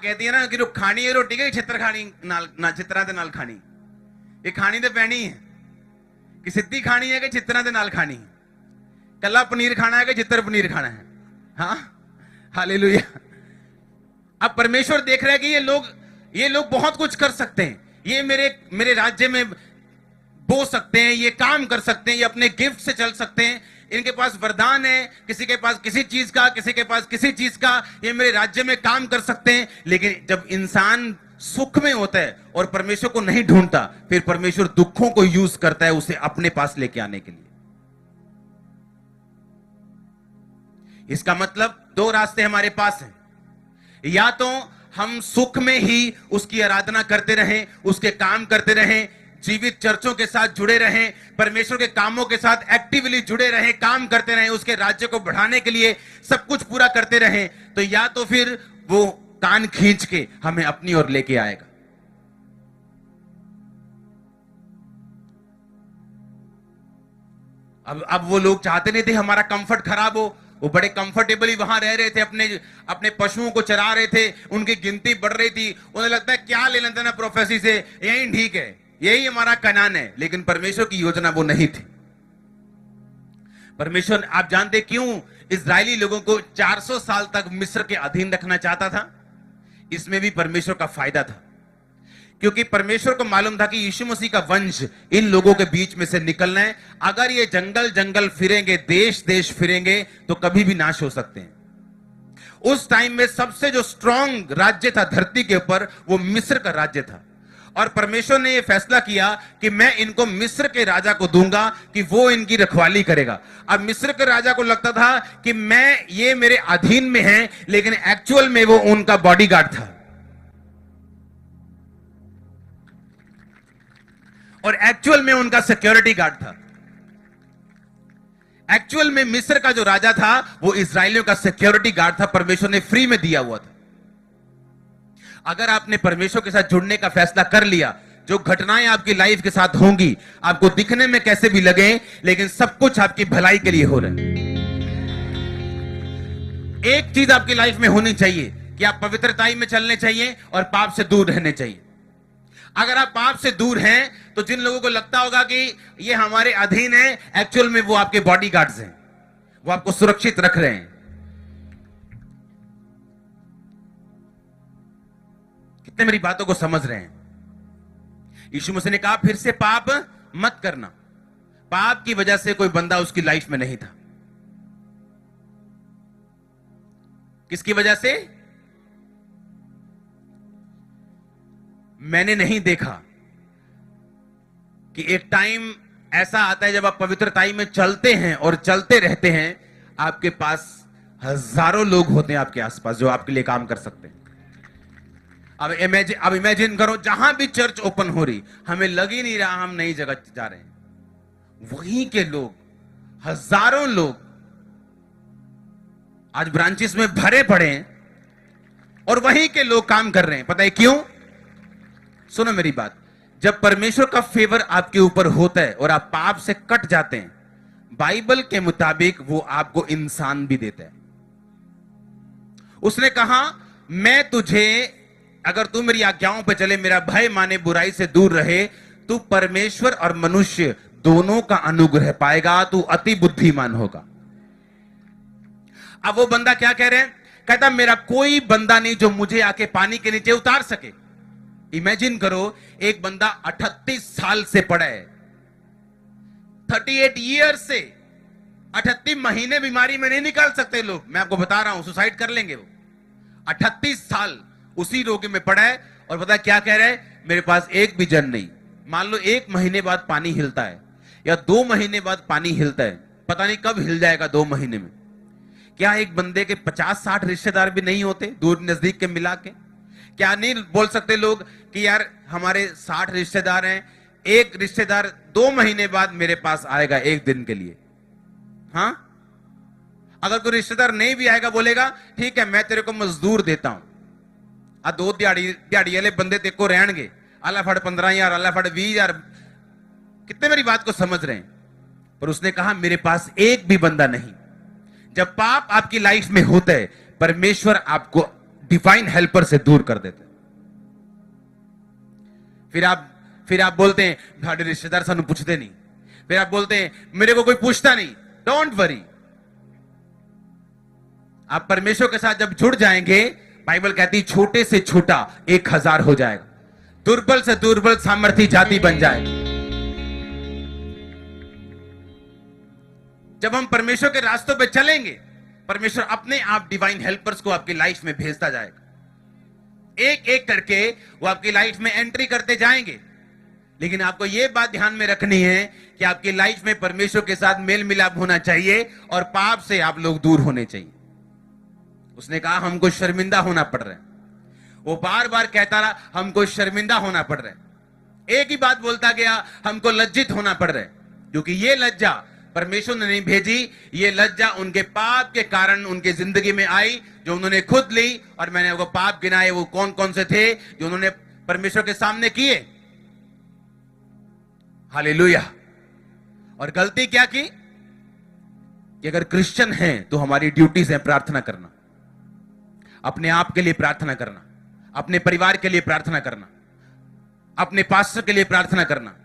कहती है ना कि खानी है रोटी के छित्र खानी ना चित्रा दे नाल खानी, ये खानी तो पैनी है कि सिद्धि खानी है कि चित्रा दे नाल खानी है, कला पनीर खाना है कि चित्र पनीर खाना है। हाँ, हालेलुया। अब परमेश्वर देख रहा है कि ये लोग बहुत कुछ कर सकते हैं, ये मेरे राज्य में बो सकते हैं, ये काम कर सकते हैं, ये अपने गिफ्ट से चल सकते हैं, इनके पास वरदान है, किसी के पास किसी चीज का, किसी के पास किसी चीज का, ये मेरे राज्य में काम कर सकते हैं। लेकिन जब इंसान सुख में होता है और परमेश्वर को नहीं ढूंढता, फिर परमेश्वर दुखों को यूज करता है उसे अपने पास लेके आने के लिए। इसका मतलब दो रास्ते हमारे पास हैं, या तो हम सुख में ही उसकी आराधना करते रहें, उसके काम करते रहें, जीवित चर्चों के साथ जुड़े रहें, परमेश्वर के कामों के साथ एक्टिवली जुड़े रहें, काम करते रहें, उसके राज्य को बढ़ाने के लिए सब कुछ पूरा करते रहें, तो या तो फिर वो कान खींच के हमें अपनी ओर लेके आएगा। अब वो लोग चाहते नहीं थे हमारा कंफर्ट खराब हो, वो बड़े कंफर्टेबली वहां रह रहे थे, अपने पशुओं को चरा रहे थे, उनकी गिनती बढ़ रही थी, उन्हें लगता है क्या ले लेते ना प्रोफेसी से, यही ठीक है, यही हमारा कनान है। लेकिन परमेश्वर की योजना वो नहीं थी। परमेश्वर, आप जानते क्यों इजरायली लोगों को 400 साल तक मिस्र के अधीन रखना चाहता था? इसमें भी परमेश्वर का फायदा था, क्योंकि परमेश्वर को मालूम था कि यीशु मसीह का वंश इन लोगों के बीच में से निकलना है। अगर ये जंगल जंगल फिरेंगे, देश देश फिरेंगे, तो कभी भी नाश हो सकते हैं। उस टाइम में सबसे जो स्ट्रांग राज्य था धरती के ऊपर, वो मिस्र का राज्य था। और परमेश्वर ने यह फैसला किया कि मैं इनको मिस्र के राजा को दूंगा कि वो इनकी रखवाली करेगा। अब मिस्र के राजा को लगता था कि ये मेरे अधीन में है, लेकिन एक्चुअल में वो उनका बॉडीगार्ड था। और एक्चुअल में उनका सिक्योरिटी गार्ड था। एक्चुअल में मिस्र का जो राजा था वो इजरायलियों का सिक्योरिटी गार्ड था, परमेश्वर ने फ्री में दिया हुआ था। अगर आपने परमेश्वर के साथ जुड़ने का फैसला कर लिया, जो घटनाएं आपकी लाइफ के साथ होंगी, आपको दिखने में कैसे भी लगे, लेकिन सब कुछ आपकी भलाई के लिए हो रहा है। एक चीज आपकी लाइफ में होनी चाहिए कि आप पवित्रताई में चलने चाहिए और पाप से दूर रहने चाहिए। अगर आप पाप से दूर हैं, तो जिन लोगों को लगता होगा कि ये हमारे अधीन है, एक्चुअल में वो आपके बॉडीगार्ड्स हैं, वो आपको सुरक्षित रख रहे हैं। कितने मेरी बातों को समझ रहे हैं? यीशु मसीह ने कहा फिर से पाप मत करना। पाप की वजह से कोई बंदा उसकी लाइफ में नहीं था। किसकी वजह से? मैंने नहीं देखा कि एक टाइम ऐसा आता है जब आप पवित्रताई में चलते हैं और चलते रहते हैं, आपके पास हजारों लोग होते हैं आपके आसपास जो आपके लिए काम कर सकते हैं। अब इमेजिन करो, जहां भी चर्च ओपन हो रही, हमें लग ही नहीं रहा हम नई जगह जा रहे हैं, वहीं के लोग, हजारों लोग आज ब्रांचेस में भरे पड़े हैं और वहीं के लोग काम कर रहे हैं। पता है क्यों? सुनो मेरी बात, जब परमेश्वर का फेवर आपके ऊपर होता है और आप पाप से कट जाते हैं, बाइबल के मुताबिक वो आपको इंसान भी देता है। उसने कहा मैं तुझे, अगर तू मेरी आज्ञाओं पर चले, मेरा भय माने, बुराई से दूर रहे, तू परमेश्वर और मनुष्य दोनों का अनुग्रह पाएगा, तू अति बुद्धिमान होगा। अब वो बंदा क्या कह रहे हैं? कहता मेरा कोई बंदा नहीं जो मुझे आके पानी के नीचे उतार सके। इमेजिन करो, एक बंदा 38 साल से पड़ा है, 38 ईयर से, 38 महीने बीमारी में नहीं निकाल सकते लोग, मैं आपको बता रहा हूं, सुसाइड कर लेंगे वो। 38 साल उसी रोग में पड़ा है और पता क्या कह रहा है? मेरे पास एक भी जन नहीं। मान लो 1 महीने बाद पानी हिलता है या 2 महीने बाद पानी हिलता है, पता नहीं कब हिल जाएगा 2 महीने में। क्या एक बंदे के 50-60 रिश्तेदार भी नहीं होते दूर नजदीक के मिला के? क्या नहीं बोल सकते लोग कि यार हमारे 60 रिश्तेदार हैं, एक रिश्तेदार 2 महीने बाद मेरे पास आएगा 1 दिन के लिए? हाँ, अगर कोई रिश्तेदार नहीं भी आएगा, बोलेगा ठीक है मैं तेरे को मजदूर देता हूं, आ 2 दिहाड़ी वाले बंदे तेरे को रहणगे, अल्लाह फड़ 15,000, अल्लाह फड़ 20,000। कितने मेरी बात को समझ रहे हैं? पर उसने कहा मेरे पास एक भी बंदा नहीं। जब पाप आपकी लाइफ में होता है, परमेश्वर आपको डिवाइन हेल्पर से दूर कर देते। फिर आप बोलते हैं साडे रिश्तेदार सानू पूछते नहीं, फिर आप बोलते हैं मेरे को कोई पूछता नहीं। डोंट वरी, आप परमेश्वर के साथ जब जुड़ जाएंगे, बाइबल कहती है छोटे से छोटा 1000 हो जाएगा, दुर्बल से दुर्बल सामर्थी जाति बन जाएगा। जब हम परमेश्वर के रास्तों पे चलेंगे, परमेश्वर अपने आप डिवाइन हेल्पर्स को आपकी लाइफ में भेजता जाएगा। एक एक करके वो आपकी लाइफ में एंट्री करते जाएंगे। लेकिन आपको यह बात ध्यान में रखनी है कि आपकी लाइफ में परमेश्वर के साथ मेल मिलाप होना चाहिए और पाप से आप लोग दूर होने चाहिए। उसने कहा हमको शर्मिंदा होना पड़ रहा है, वो बार बार कहता रहा हमको शर्मिंदा होना पड़ रहा है। एक ही बात बोलता गया, हमको लज्जित होना पड़ रहा है, क्योंकि ये लज्जा परमेश्वर ने नहीं भेजी, ये लज्जा उनके पाप के कारण उनकी जिंदगी में आई, जो उन्होंने खुद ली। और मैंने वो पाप गिनाए, वो कौन कौन से थे जो उन्होंने परमेश्वर के सामने किए। हालेलुया। और गलती क्या की कि अगर क्रिश्चियन हैं तो हमारी ड्यूटीज है प्रार्थना करना, अपने आप के लिए प्रार्थना करना, अपने परिवार के लिए प्रार्थना करना, अपने पास्टर के लिए प्रार्थना करना,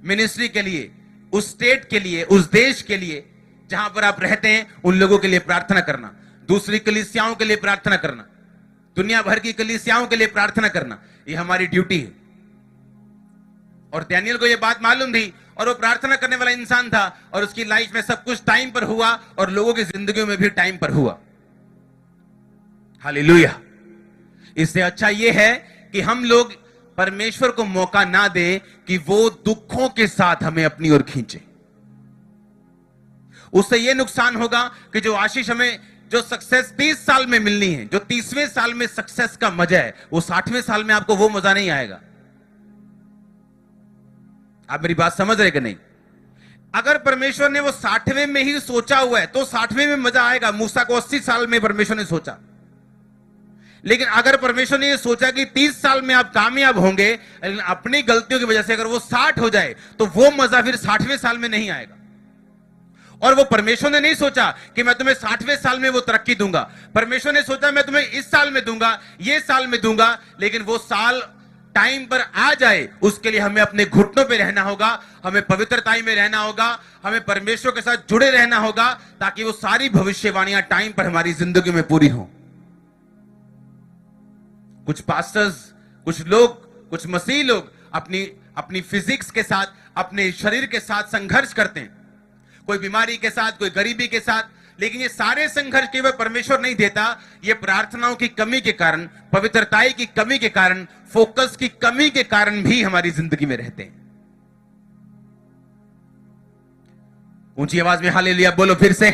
मिनिस्ट्री के लिए, उस स्टेट के लिए, उस देश के लिए जहां पर आप रहते हैं उन लोगों के लिए प्रार्थना करना, दूसरी कलीसियाओं के लिए प्रार्थना करना, दुनिया भर की कलीसियाओं के लिए प्रार्थना करना, ये हमारी ड्यूटी है। और दानियल को यह बात मालूम थी और वो प्रार्थना करने वाला इंसान था और उसकी लाइफ में सब कुछ टाइम पर हुआ और लोगों की जिंदगियों में भी टाइम पर हुआ। हालेलुया। इससे अच्छा यह है कि हम लोग परमेश्वर को मौका ना दें कि वो दुखों के साथ हमें अपनी ओर खींचे। उससे यह नुकसान होगा कि जो आशीष हमें, जो सक्सेस 30 साल में मिलनी है, जो 30वें साल में सक्सेस का मजा है, वो 60वें साल में आपको वो मजा नहीं आएगा। आप मेरी बात समझ रहे कि नहीं? अगर परमेश्वर ने वो 60वें में ही सोचा हुआ है तो 60वें में मजा आएगा। मूसा को 80 साल में परमेश्वर ने सोचा, लेकिन अगर परमेश्वर ने ये सोचा कि 30 साल में आप कामयाब होंगे, लेकिन अपनी गलतियों की वजह से अगर वो 60 हो जाए तो वो मजा फिर 60वें साल में नहीं आएगा। और वो परमेश्वर ने नहीं सोचा कि मैं तुम्हें 60वें साल में वो तरक्की दूंगा। परमेश्वर ने सोचा मैं तुम्हें इस साल में दूंगा, ये साल में दूंगा, लेकिन वो साल टाइम पर आ जाए उसके लिए हमें अपने घुटनों पे रहना होगा, हमें पवित्रताई में रहना होगा, हमें परमेश्वर के साथ जुड़े रहना होगा, ताकि वो सारी भविष्यवाणियां टाइम पर हमारी जिंदगी में पूरी हो। कुछ पास्टर्स, कुछ लोग, कुछ मसीह लोग अपनी फिजिक्स के साथ, अपने शरीर के साथ संघर्ष करते हैं, कोई बीमारी के साथ, कोई गरीबी के साथ, लेकिन ये सारे संघर्ष केवल परमेश्वर नहीं देता, ये प्रार्थनाओं की कमी के कारण, पवित्रताई की कमी के कारण, फोकस की कमी के कारण भी हमारी जिंदगी में रहते हैं। ऊंची आवाज में हालेलुया बोलो फिर से।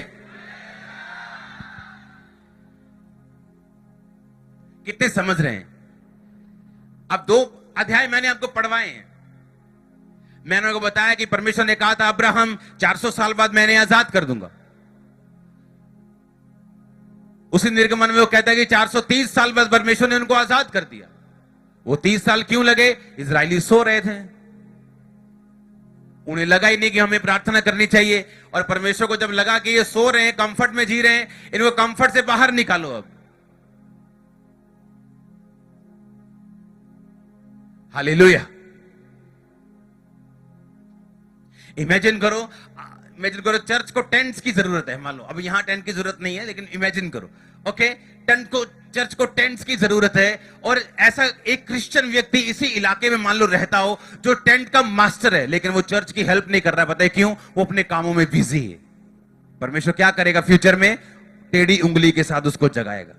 कितने समझ रहे हैं? अब 2 अध्याय मैंने आपको पढ़वाए हैं। मैंने आपको बताया कि परमेश्वर ने कहा था अब्राहम 400 साल बाद मैंने आजाद कर दूंगा। उसी निर्गमन में वो कहता है कि 430 साल बाद परमेश्वर ने उनको आजाद कर दिया। वो 30 साल क्यों लगे? इजरायली सो रहे थे, उन्हें लगा ही नहीं कि हमें प्रार्थना करनी चाहिए। और परमेश्वर को जब लगा कि ये सो रहे हैं, कंफर्ट में जी रहे हैं, इनको कंफर्ट से बाहर निकालो। अब हालेलुया। इमेजिन करो चर्च को टेंट्स की जरूरत है। मान लो अब यहां टेंट की जरूरत नहीं है, लेकिन इमेजिन करो, ओके, चर्च को टेंट्स की जरूरत है। और ऐसा एक क्रिश्चियन व्यक्ति इसी इलाके में मान लो रहता हो जो टेंट का मास्टर है, लेकिन वो चर्च की हेल्प नहीं कर रहा। पता है क्यों? वो अपने कामों में बिजी है। परमेश्वर क्या करेगा फ्यूचर में? टेढ़ी उंगली के साथ उसको जगाएगा।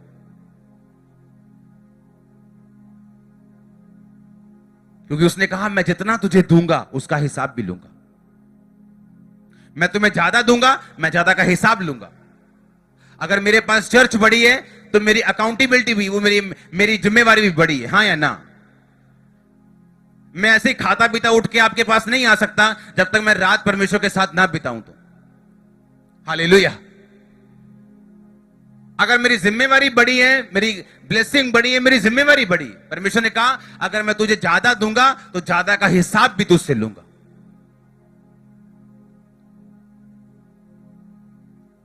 क्योंकि उसने कहा मैं जितना तुझे दूंगा उसका हिसाब भी लूंगा। मैं तुम्हें ज्यादा दूंगा, मैं ज्यादा का हिसाब लूंगा। अगर मेरे पास चर्च बड़ी है तो मेरी अकाउंटेबिलिटी भी, वो मेरी जिम्मेवारी भी बड़ी है। हाँ या ना? मैं ऐसे ही खाता पीता उठ के आपके पास नहीं आ सकता जब तक मैं रात परमेश्वर के साथ ना बिताऊं तो। हालेलुया। अगर मेरी जिम्मेवारी बड़ी है, मेरी ब्लेसिंग बड़ी है, मेरी जिम्मेवारी बड़ी, परमेश्वर ने कहा अगर मैं तुझे ज्यादा दूंगा तो ज्यादा का हिसाब भी तुझसे लूंगा।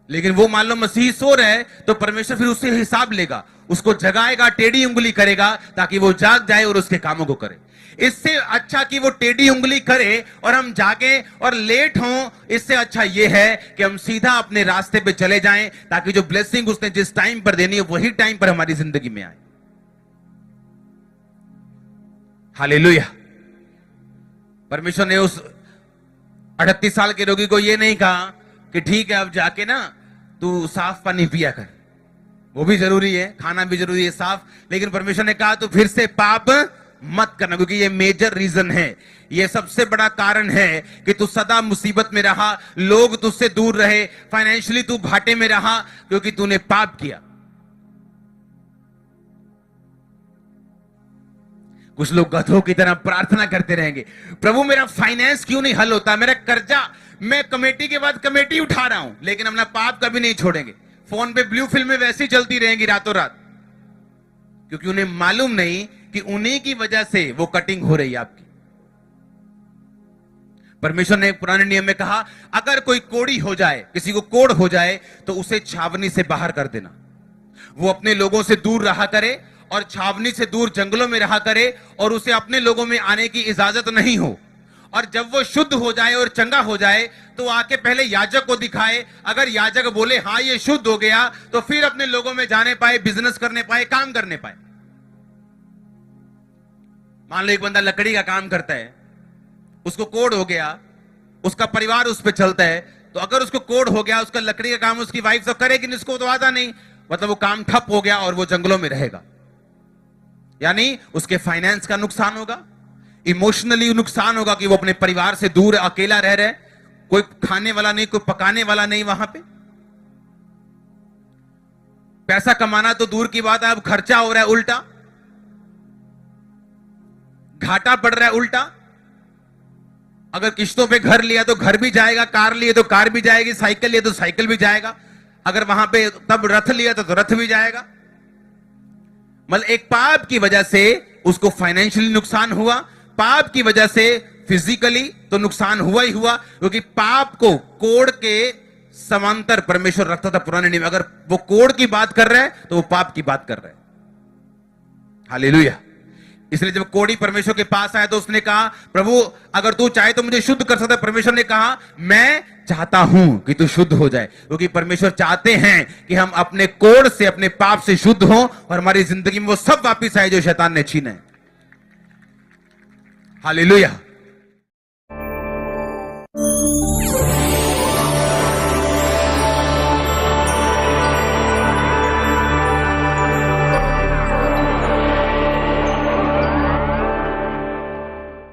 लेकिन वो मान लो मसीह सो रहे तो परमेश्वर फिर उससे हिसाब लेगा। उसको जगाएगा, टेढ़ी उंगली करेगा ताकि वो जाग जाए और उसके कामों को करे। इससे अच्छा कि वो टेढ़ी उंगली करे और हम जागे और लेट हों, इससे अच्छा ये है कि हम सीधा अपने रास्ते पे चले जाएं ताकि जो ब्लेसिंग उसने जिस टाइम पर देनी है वही टाइम पर हमारी जिंदगी में आए। हालेलुया। परमेश्वर ने उस 38 साल के रोगी को ये नहीं कहा कि ठीक है अब जाके ना तू साफ पानी पिया कर, वो भी जरूरी है, खाना भी जरूरी है साफ, लेकिन परमेश्वर ने कहा तू फिर से पाप मत करना, क्योंकि ये मेजर रीजन है, ये सबसे बड़ा कारण है कि तू सदा मुसीबत में रहा, लोग तुझसे दूर रहे, फाइनेंशियली तू घाटे में रहा क्योंकि तूने पाप किया। कुछ लोग गधों की तरह प्रार्थना करते रहेंगे, प्रभु मेरा फाइनेंस क्यों नहीं हल होता, मेरा कर्जा, मैं कमेटी के बाद कमेटी उठा रहा हूं लेकिन अपना पाप कभी नहीं छोड़ेंगे। फोन पे ब्लू फिल्में वैसी चलती रहेंगी रातों रात, क्योंकि उन्हें मालूम नहीं कि उन्हीं की वजह से वो कटिंग हो रही है आपकी। परमेश्वर ने पुराने नियम में कहा अगर कोई कोड़ी हो जाए, किसी को कोड़ हो जाए तो उसे छावनी से बाहर कर देना, वो अपने लोगों से दूर रहा करे और छावनी से दूर जंगलों में रहा करे और उसे अपने लोगों में आने की इजाजत नहीं हो। और जब वो शुद्ध हो जाए और चंगा हो जाए तो आके पहले याजक को दिखाए, अगर याजक बोले हाँ ये शुद्ध हो गया तो फिर अपने लोगों में जाने पाए, बिजनेस करने पाए, काम करने पाए। मान लो एक बंदा लकड़ी का काम करता है, उसको कोड़ हो गया, उसका परिवार उस पर चलता है, तो अगर उसको कोड़ हो गया, उसका लकड़ी का काम उसकी वाइफ तो करेगी, उसको तो आता नहीं, मतलब वो काम ठप हो गया और वो जंगलों में रहेगा। यानी उसके फाइनेंस का नुकसान होगा, इमोशनली नुकसान होगा कि वो अपने परिवार से दूर अकेला रह रहे, कोई खाने वाला नहीं, कोई पकाने वाला नहीं वहां पे। पैसा कमाना तो दूर की बात है, अब खर्चा हो रहा है उल्टा, घाटा पड़ रहा है उल्टा। अगर किश्तों पे घर लिया तो घर भी जाएगा, कार लिए तो कार भी जाएगी, साइकिल लिए तो साइकिल भी जाएगा, अगर वहां पे तब रथ लिया तो रथ भी जाएगा। मतलब एक पाप की वजह से उसको फाइनेंशियली नुकसान हुआ, पाप की वजह से फिजिकली तो नुकसान हुआ ही हुआ, क्योंकि पाप को कोड़ के समांतर परमेश्वर रखता था पुराने नियम। अगर वो कोड़ की बात कर रहा है तो वो पाप की बात कर रहा है। हालेलुया। इसलिए जब कोड़ी परमेश्वर के पास आया तो उसने कहा प्रभु अगर तू चाहे तो मुझे शुद्ध कर सकता है। परमेश्वर ने कहा मैं चाहता हूं कि तू शुद्ध हो जाए, क्योंकि परमेश्वर चाहते हैं कि हम अपने कोड़ से, अपने पाप से शुद्ध हों और हमारी जिंदगी में वो सब वापिस आए जो शैतान ने छीने। हालेलुया।